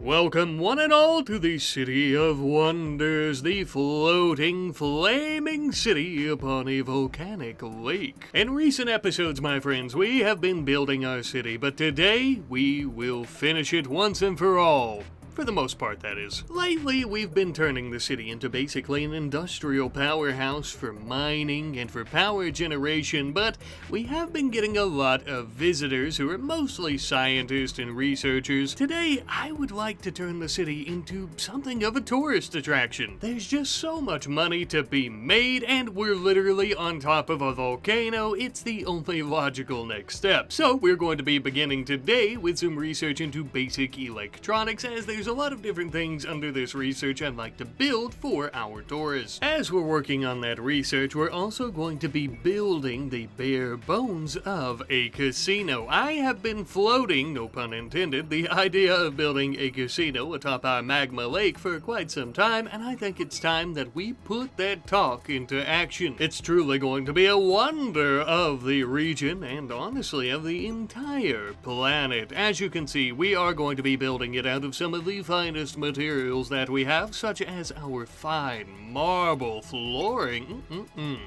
Welcome one and all to the City of Wonders, the floating, flaming city upon a volcanic lake. In recent episodes, my friends, we have been building our city, but today we will finish it once and for all. For the most part, that is. Lately, we've been turning the city into basically an industrial powerhouse for mining and for power generation, but we have been getting a lot of visitors who are mostly scientists and researchers. Today, I would like to turn the city into something of a tourist attraction. There's just so much money to be made, and we're literally on top of a volcano. It's the only logical next step. So, we're going to be beginning today with some research into basic electronics, as there's a lot of different things under this research I'd like to build for our tourists. As we're working on that research, we're also going to be building the bare bones of a casino. I have been floating, no pun intended, the idea of building a casino atop our magma lake for quite some time, and I think it's time that we put that talk into action. It's truly going to be a wonder of the region, and honestly of the entire planet. As you can see, we are going to be building it out of some of the finest materials that we have, such as our fine marble flooring.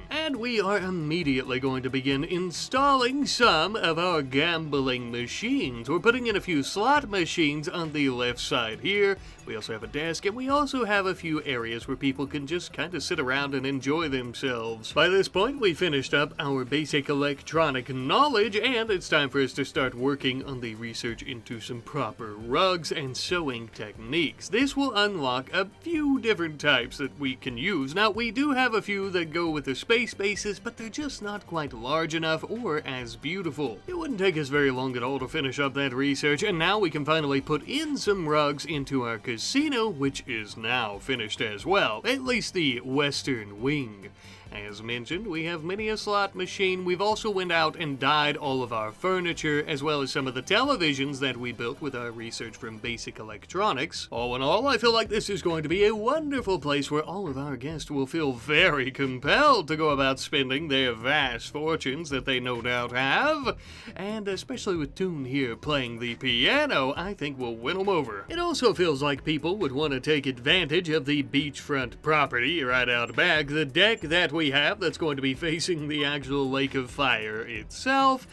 And we are immediately going to begin installing some of our gambling machines. We're putting in a few slot machines on the left side here. We also have a desk, and we also have a few areas where people can just kind of sit around and enjoy themselves. By this point, we finished up our basic electronic knowledge, and it's time for us to start working on the research into some proper rugs and sewing techniques. This will unlock a few different types that we can use. Now, we do have a few that go with the space bases, but they're just not quite large enough or as beautiful. It wouldn't take us very long at all to finish up that research, and now we can finally put in some rugs into our casino, which is now finished as well, at least the western wing. As mentioned, we have many a slot machine. We've also went out and dyed all of our furniture, as well as some of the televisions that we built with our research from basic electronics. All in all, I feel like this is going to be a wonderful place where all of our guests will feel very compelled to go about spending their vast fortunes that they no doubt have. And especially with Toon here playing the piano, I think we'll win them over. It also feels like people would want to take advantage of the beachfront property right out back. The deck that we have that's going to be facing the actual lake of fire itself.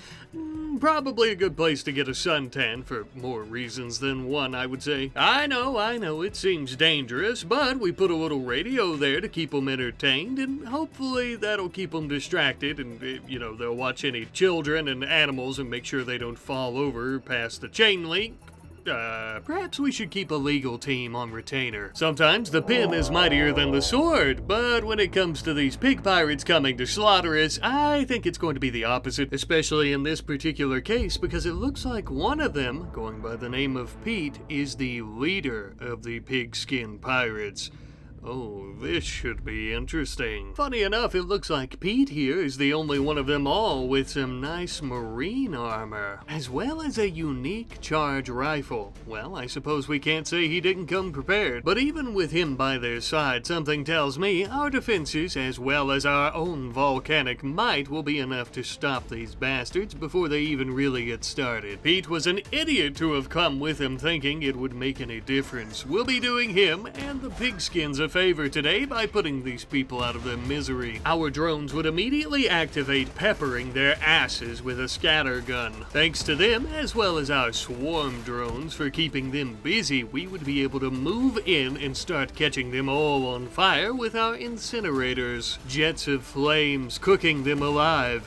Probably a good place to get a suntan for more reasons than one, I would say. I know, it seems dangerous, but we put a little radio there to keep them entertained, and hopefully that'll keep them distracted, and, they'll watch any children and animals and make sure they don't fall over past the chain link. Perhaps we should keep a legal team on retainer. Sometimes the pen is mightier than the sword, but when it comes to these pig pirates coming to slaughter us, I think it's going to be the opposite, especially in this particular case, because it looks like one of them, going by the name of Pete, is the leader of the pigskin pirates. Oh, this should be interesting. Funny enough, it looks like Pete here is the only one of them all with some nice marine armor, as well as a unique charge rifle. Well, I suppose we can't say he didn't come prepared, but even with him by their side, something tells me our defenses, as well as our own volcanic might, will be enough to stop these bastards before they even really get started. Pete was an idiot to have come with him thinking it would make any difference. We'll be doing him and the pigskins a favor today by putting these people out of their misery. Our drones would immediately activate, peppering their asses with a scatter gun. Thanks to them, as well as our swarm drones for keeping them busy, we would be able to move in and start catching them all on fire with our incinerators. Jets of flames cooking them alive.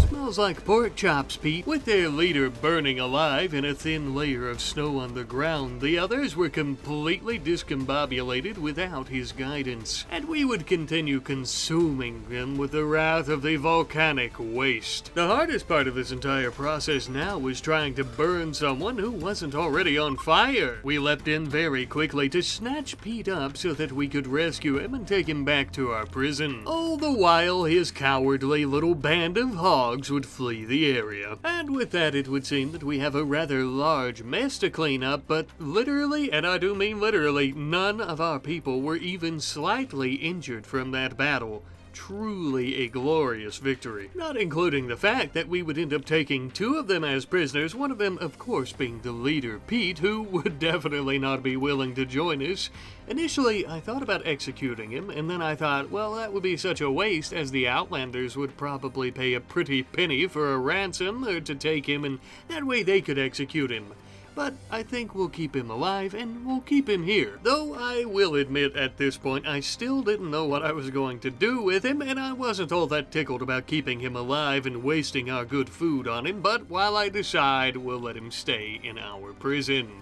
Smells like pork chops, Pete. With their leader burning alive in a thin layer of snow on the ground, the others were completely discombobulated without his guidance, and we would continue consuming them with the wrath of the volcanic waste. The hardest part of this entire process now was trying to burn someone who wasn't already on fire. We leapt in very quickly to snatch Pete up so that we could rescue him and take him back to our prison. All the while, his cowardly little band of hogs would flee the area. And with that, it would seem that we have a rather large mess to clean up, but literally, and I do mean literally, none of our people were even slightly injured from that battle. truly a glorious victory. Not including the fact that we would end up taking 2 of them as prisoners, one of them of course being the leader, Pete, who would definitely not be willing to join us. Initially, I thought about executing him, and then I thought, well, that would be such a waste, as the Outlanders would probably pay a pretty penny for a ransom or to take him, and that way they could execute him. But I think we'll keep him alive, and we'll keep him here. Though I will admit at this point, I still didn't know what I was going to do with him, and I wasn't all that tickled about keeping him alive and wasting our good food on him, but while I decide, we'll let him stay in our prison.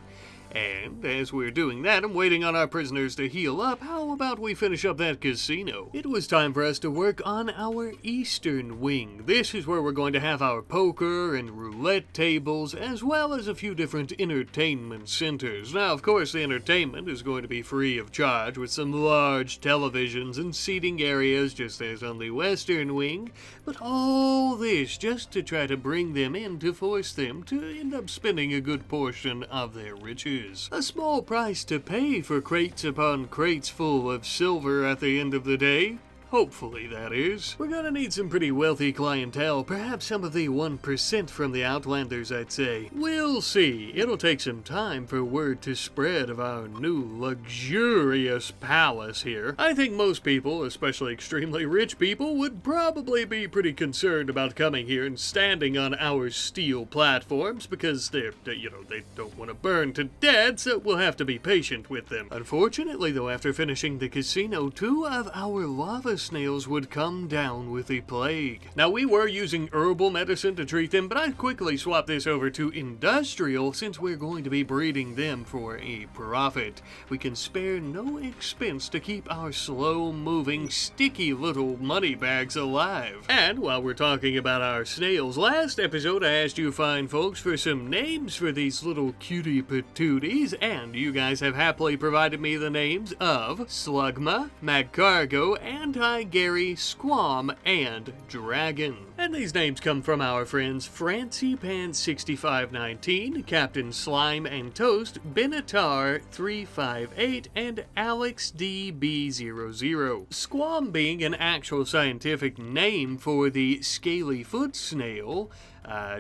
And as we're doing that and waiting on our prisoners to heal up, how about we finish up that casino? It was time for us to work on our eastern wing. This is where we're going to have our poker and roulette tables, as well as a few different entertainment centers. Now, of course, the entertainment is going to be free of charge, with some large televisions and seating areas, just as on the western wing. But all this just to try to bring them in, to force them to end up spending a good portion of their riches. A small price to pay for crates upon crates full of silver at the end of the day. Hopefully, that is. We're gonna need some pretty wealthy clientele, perhaps some of the 1% from the Outlanders, I'd say. We'll see. It'll take some time for word to spread of our new luxurious palace here. I think most people, especially extremely rich people, would probably be pretty concerned about coming here and standing on our steel platforms because they don't want to burn to death, so we'll have to be patient with them. Unfortunately, though, after finishing the casino, 2 of our lava snails would come down with the plague. Now, we were using herbal medicine to treat them, but I quickly swapped this over to industrial since we're going to be breeding them for a profit. We can spare no expense to keep our slow-moving, sticky little money bags alive. And while we're talking about our snails, last episode I asked you fine folks for some names for these little cutie patooties, and you guys have happily provided me the names of Slugma, Magcargo, Anti-Gary, Squam, and Dragon. And these names come from our friends FrancyPants6519, Captain Slime and Toast, Benatar358, and AlexDB00. Squam being an actual scientific name for the scaly foot snail,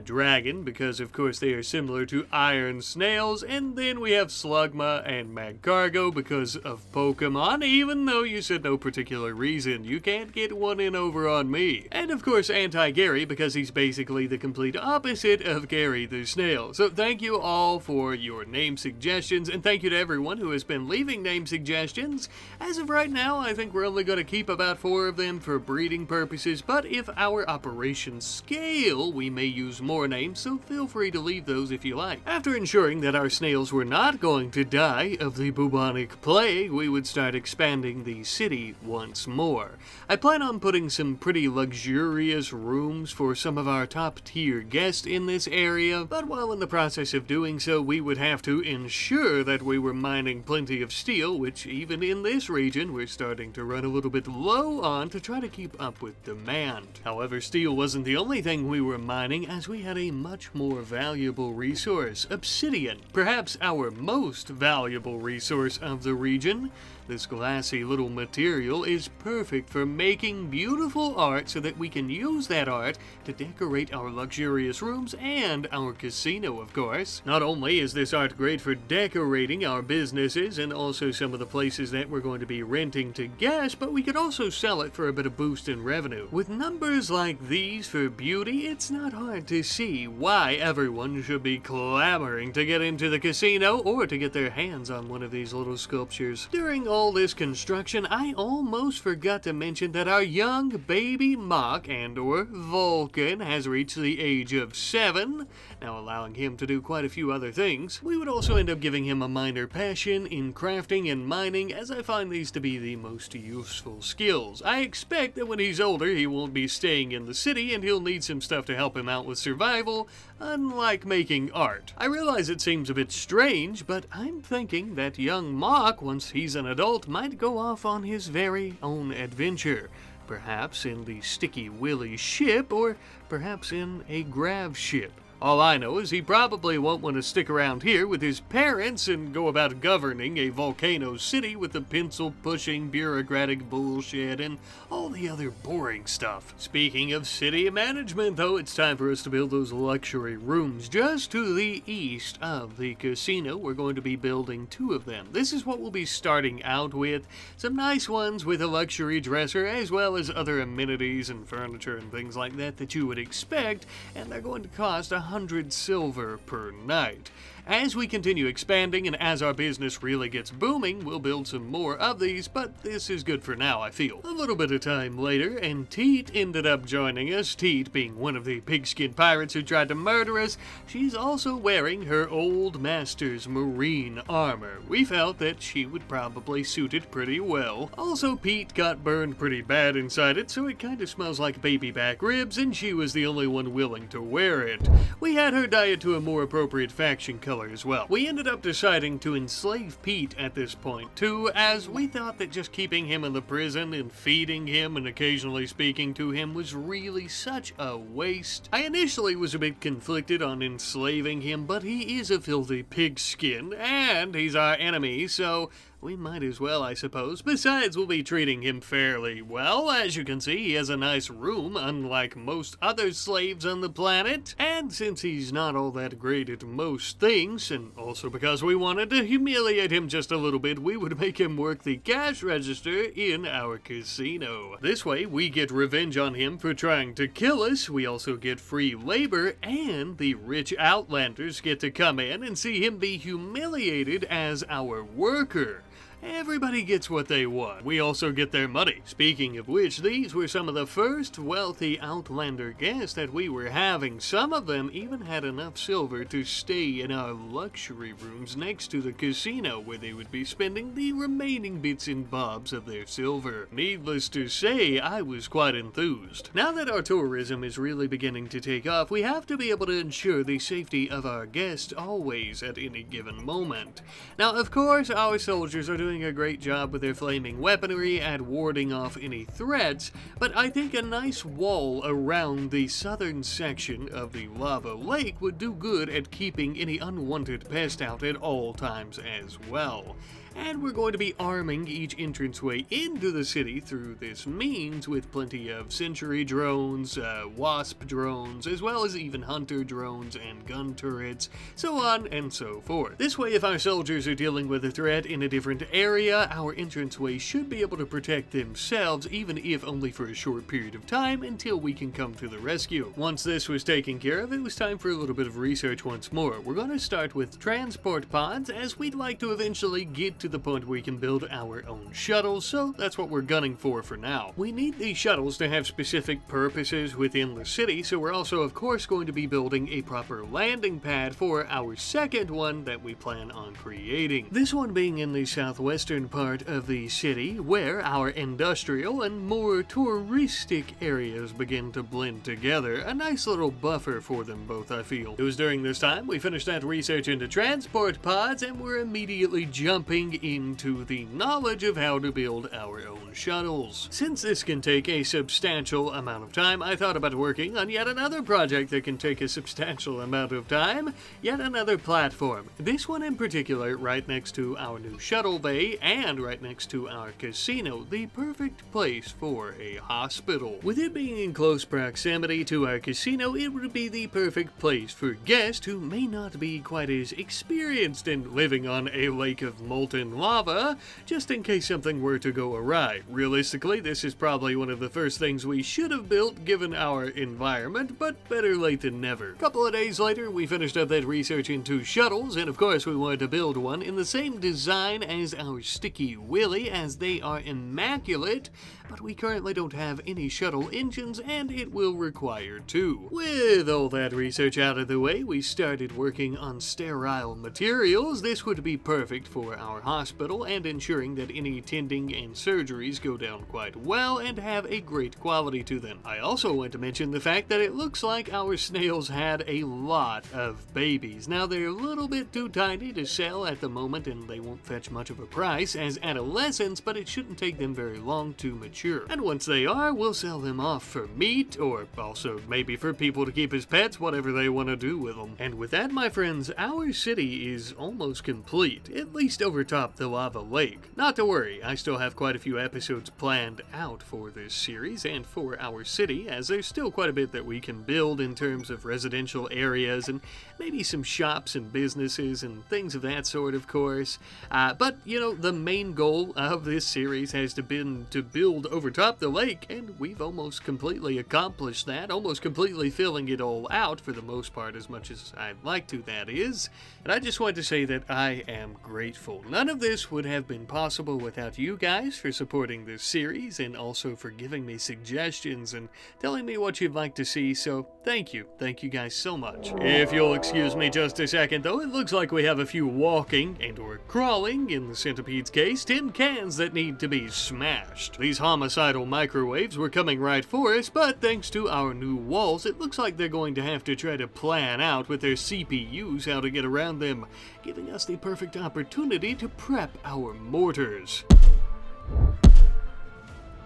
Dragon, because of course they are similar to iron snails, and then we have Slugma and Magcargo because of Pokemon, even though you said no particular reason. You can't get one in over on me. And of course Anti-Gary, because he's basically the complete opposite of Gary the Snail. So thank you all for your name suggestions, and thank you to everyone who has been leaving name suggestions. As of right now, I think we're only going to keep about 4 of them for breeding purposes, but if our operations scale, we may use more names, so feel free to leave those if you like. After ensuring that our snails were not going to die of the bubonic plague, we would start expanding the city once more. I plan on putting some pretty luxurious rooms for some of our top-tier guests in this area, but while in the process of doing so, we would have to ensure that we were mining plenty of steel, which even in this region we're starting to run a little bit low on to try to keep up with demand. However, steel wasn't the only thing we were mining, as we had a much more valuable resource, obsidian, perhaps our most valuable resource of the region. This glassy little material is perfect for making beautiful art so that we can use that art to decorate our luxurious rooms and our casino, of course. Not only is this art great for decorating our businesses and also some of the places that we're going to be renting to guests, but we could also sell it for a bit of boost in revenue. With numbers like these for beauty, it's not hard to see why everyone should be clamoring to get into the casino or to get their hands on one of these little sculptures. During all this construction, I almost forgot to mention that our young baby Mach and/or Vulcan has reached the age of 7, now allowing him to do quite a few other things. We would also end up giving him a minor passion in crafting and mining, as I find these to be the most useful skills. I expect that when he's older, he won't be staying in the city and he'll need some stuff to help him out with survival, unlike making art. I realize it seems a bit strange, but I'm thinking that young Mach, once he's an adult, might go off on his very own adventure. Perhaps in the Sticky Willy ship, or perhaps in a grav ship. All I know is he probably won't want to stick around here with his parents and go about governing a volcano city with the pencil-pushing bureaucratic bullshit and all the other boring stuff. Speaking of city management, though, it's time for us to build those luxury rooms. Just to the east of the casino, we're going to be building 2 of them. This is what we'll be starting out with. Some nice ones with a luxury dresser, as well as other amenities and furniture and things like that you would expect, and they're going to cost 100 silver per night. As we continue expanding and as our business really gets booming, we'll build some more of these, but this is good for now, I feel. A little bit of time later, and Teet ended up joining us. Teet being one of the pigskin pirates who tried to murder us. She's also wearing her old master's marine armor. We felt that she would probably suit it pretty well. Also, Pete got burned pretty bad inside it, so it kind of smells like baby back ribs, and she was the only one willing to wear it. We had her dye it to a more appropriate faction color as well. We ended up deciding to enslave Pete at this point too, as we thought that just keeping him in the prison and feeding him and occasionally speaking to him was really such a waste. I initially was a bit conflicted on enslaving him, but he is a filthy pigskin and he's our enemy, so we might as well, I suppose. Besides, we'll be treating him fairly well. As you can see, he has a nice room, unlike most other slaves on the planet. And since he's not all that great at most things, and also because we wanted to humiliate him just a little bit, we would make him work the cash register in our casino. This way, we get revenge on him for trying to kill us. We also get free labor, and the rich outlanders get to come in and see him be humiliated as our worker. Everybody gets what they want. We also get their money. Speaking of which, these were some of the first wealthy Outlander guests that we were having. Some of them even had enough silver to stay in our luxury rooms next to the casino, where they would be spending the remaining bits and bobs of their silver. Needless to say, I was quite enthused. Now that our tourism is really beginning to take off, we have to be able to ensure the safety of our guests always at any given moment. Now, of course, our soldiers are doing a great job with their flaming weaponry at warding off any threats, but I think a nice wall around the southern section of the lava lake would do good at keeping any unwanted pest out at all times as well. And we're going to be arming each entranceway into the city through this means with plenty of sentry drones, wasp drones, as well as even hunter drones and gun turrets, so on and so forth. This way, if our soldiers are dealing with a threat in a different area, our entranceway should be able to protect themselves, even if only for a short period of time, until we can come to the rescue. Once this was taken care of, it was time for a little bit of research once more. We're going to start with transport pods, as we'd like to eventually get to the point where we can build our own shuttles, so that's what we're gunning for now. We need these shuttles to have specific purposes within the city, so we're also of course going to be building a proper landing pad for our second one that we plan on creating. This one being in the southwestern part of the city, where our industrial and more touristic areas begin to blend together. A nice little buffer for them both, I feel. It was during this time we finished that research into transport pods, and we're immediately jumping into the knowledge of how to build our own shuttles. Since this can take a substantial amount of time, I thought about working on yet another project that can take a substantial amount of time, yet another platform. This one in particular right next to our new shuttle bay and right next to our casino, the perfect place for a hospital. With it being in close proximity to our casino, it would be the perfect place for guests who may not be quite as experienced in living on a lake of molten lava, just in case something were to go awry. Realistically, this is probably one of the first things we should have built given our environment, but better late than never. A couple of days later, we finished up that research into shuttles, and of course we wanted to build one in the same design as our Sticky Willy, as they are immaculate, but we currently don't have any shuttle engines, and it will require 2. With all that research out of the way, we started working on sterile materials. This would be perfect for our hospital and ensuring that any tending and surgeries go down quite well and have a great quality to them. I also want to mention the fact that it looks like our snails had a lot of babies. Now, they're a little bit too tiny to sell at the moment, and they won't fetch much of a price as adolescents, but it shouldn't take them very long to mature. And once they are, we'll sell them off for meat, or also maybe for people to keep as pets, whatever they want to do with them. And with that, my friends, our city is almost complete, at least over top the lava lake. Not to worry, I still have quite a few episodes planned out for this series and for our city, as there's still quite a bit that we can build in terms of residential areas and maybe some shops and businesses and things of that sort, of course. But, you know, the main goal of this series has been to build over top the lake, and we've almost completely accomplished that, almost completely filling it all out for the most part, as much as I'd like to, that is. And I just want to say that I am grateful. None of this would have been possible without you guys for supporting this series and also for giving me suggestions and telling me what you'd like to see, so thank you. Thank you guys so much. If you'll excuse me just a second though, it looks like we have a few walking and or crawling, in the centipede's case, tin cans that need to be smashed. These homicidal microwaves were coming right for us, but thanks to our new walls, it looks like they're going to have to try to plan out with their CPUs how to get around them, giving us the perfect opportunity to prep our mortars.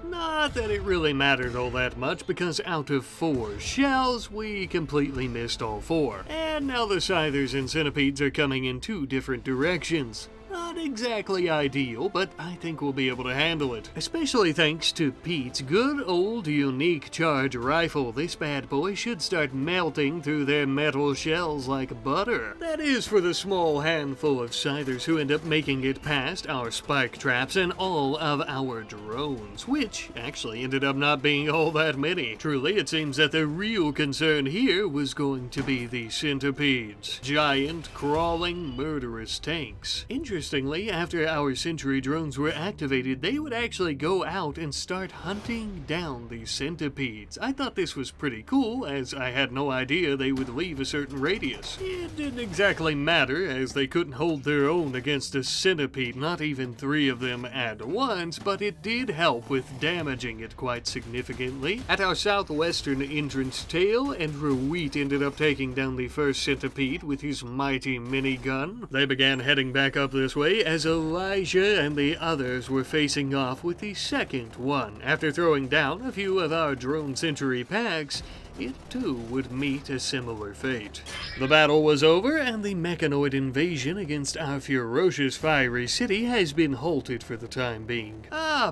Not that it really mattered all that much, because out of 4 shells, we completely missed all 4. And now the scythers and centipedes are coming in 2 different directions. Not exactly ideal, but I think we'll be able to handle it. Especially thanks to Pete's good old unique charge rifle. This bad boy should start melting through their metal shells like butter. That is for the small handful of scythers who end up making it past our spike traps and all of our drones, which actually ended up not being all that many. Truly, it seems that the real concern here was going to be the centipedes. Giant, crawling, murderous tanks. Interestingly, after our sentry drones were activated, they would actually go out and start hunting down these centipedes. I thought this was pretty cool, as I had no idea they would leave a certain radius. It didn't exactly matter, as they couldn't hold their own against a centipede, not even 3 of them at once, but it did help with damaging it quite significantly. At our southwestern entrance tail, and Ruit ended up taking down the first centipede with his mighty minigun. They began heading back up this way as Elijah and the others were facing off with the second one. After throwing down a few of our drone sentry packs, it too would meet a similar fate. The battle was over, and the Mechanoid invasion against our ferocious fiery city has been halted for the time being.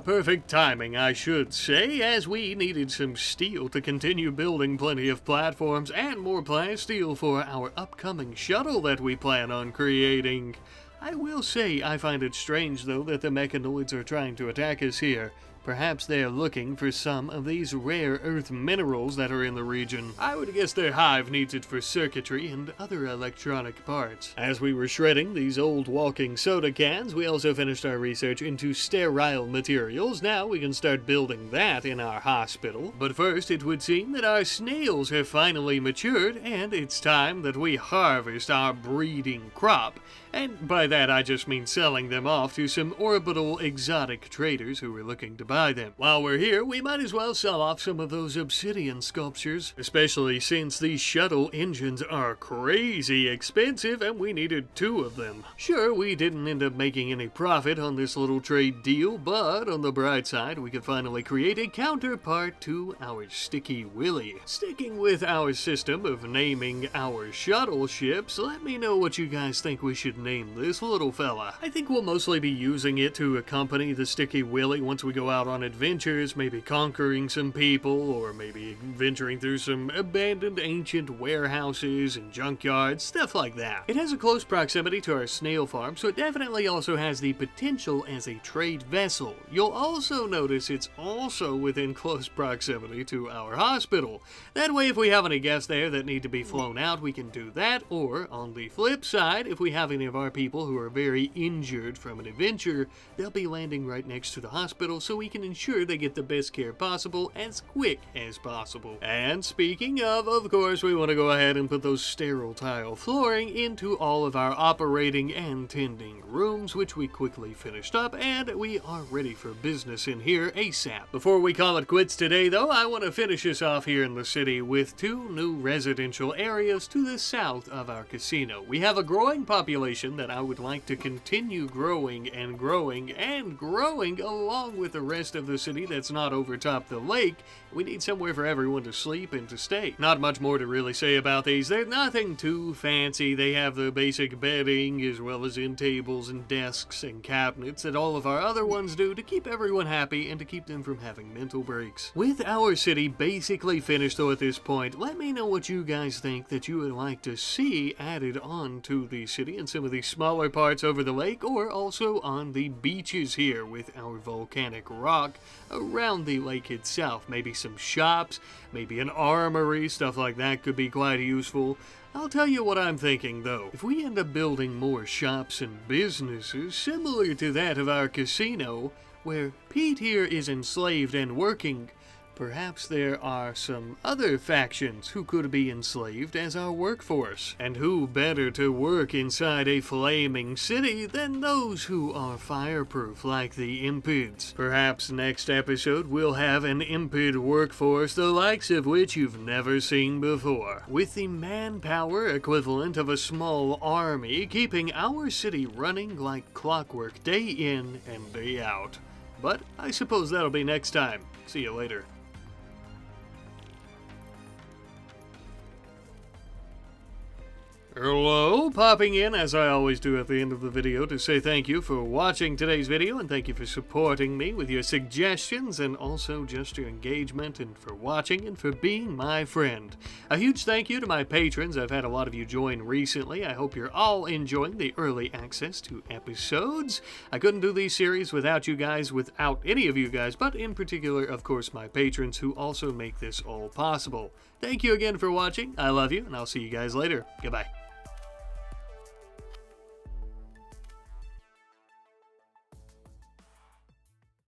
Perfect timing, I should say, as we needed some steel to continue building plenty of platforms and more plasteel for our upcoming shuttle that we plan on creating. I will say I find it strange, though, that the Mechanoids are trying to attack us here. Perhaps they are looking for some of these rare earth minerals that are in the region. I would guess their hive needs it for circuitry and other electronic parts. As we were shredding these old walking soda cans, we also finished our research into sterile materials. Now we can start building that in our hospital. But first, it would seem that our snails have finally matured, and it's time that we harvest our breeding crop. And by that I just mean selling them off to some orbital exotic traders who are looking to buy them. While we're here, we might as well sell off some of those obsidian sculptures, especially since these shuttle engines are crazy expensive and we needed 2 of them. Sure, we didn't end up making any profit on this little trade deal, but on the bright side, we could finally create a counterpart to our Sticky Willy. Sticking with our system of naming our shuttle ships, let me know what you guys think we should name this little fella. I think we'll mostly be using it to accompany the Sticky Willy once we go out on adventures, maybe conquering some people, or maybe venturing through some abandoned ancient warehouses and junkyards, stuff like that. It has a close proximity to our snail farm, so it definitely also has the potential as a trade vessel. You'll also notice it's also within close proximity to our hospital. That way, if we have any guests there that need to be flown out, we can do that, or on the flip side, if we have any of our people who are very injured from an adventure, they'll be landing right next to the hospital, so we can can ensure they get the best care possible as quick as possible. And speaking of course, we want to go ahead and put those sterile tile flooring into all of our operating and tending rooms, which we quickly finished up, and we are ready for business in here ASAP. Before we call it quits today, though, I want to finish us off here in the city with 2 new residential areas to the south of our casino. We have a growing population that I would like to continue growing and growing and growing along with the rest of the city that's not overtop the lake. We need somewhere for everyone to sleep and to stay. Not much more to really say about these. They're nothing too fancy. They have the basic bedding as well as end tables and desks and cabinets that all of our other ones do to keep everyone happy and to keep them from having mental breaks. With our city basically finished though at this point, let me know what you guys think that you would like to see added on to the city in some of the smaller parts over the lake, or also on the beaches here with our volcanic rock around the lake itself. Maybe some shops, maybe an armory, stuff like that could be quite useful. I'll tell you what I'm thinking though. If we end up building more shops and businesses similar to that of our casino, where Pete here is enslaved and working, perhaps there are some other factions who could be enslaved as our workforce. And who better to work inside a flaming city than those who are fireproof like the Impids? Perhaps next episode we'll have an Impid workforce the likes of which you've never seen before, with the manpower equivalent of a small army, keeping our city running like clockwork day in and day out. But I suppose that'll be next time. See you later. Hello, popping in as I always do at the end of the video to say thank you for watching today's video, and thank you for supporting me with your suggestions and also just your engagement, and for watching and for being my friend. A huge thank you to my patrons. I've had a lot of you join recently. I hope you're all enjoying the early access to episodes. I couldn't do these series without you guys, without any of you guys, but in particular, of course, my patrons who also make this all possible. Thank you again for watching. I love you, and I'll see you guys later. Goodbye.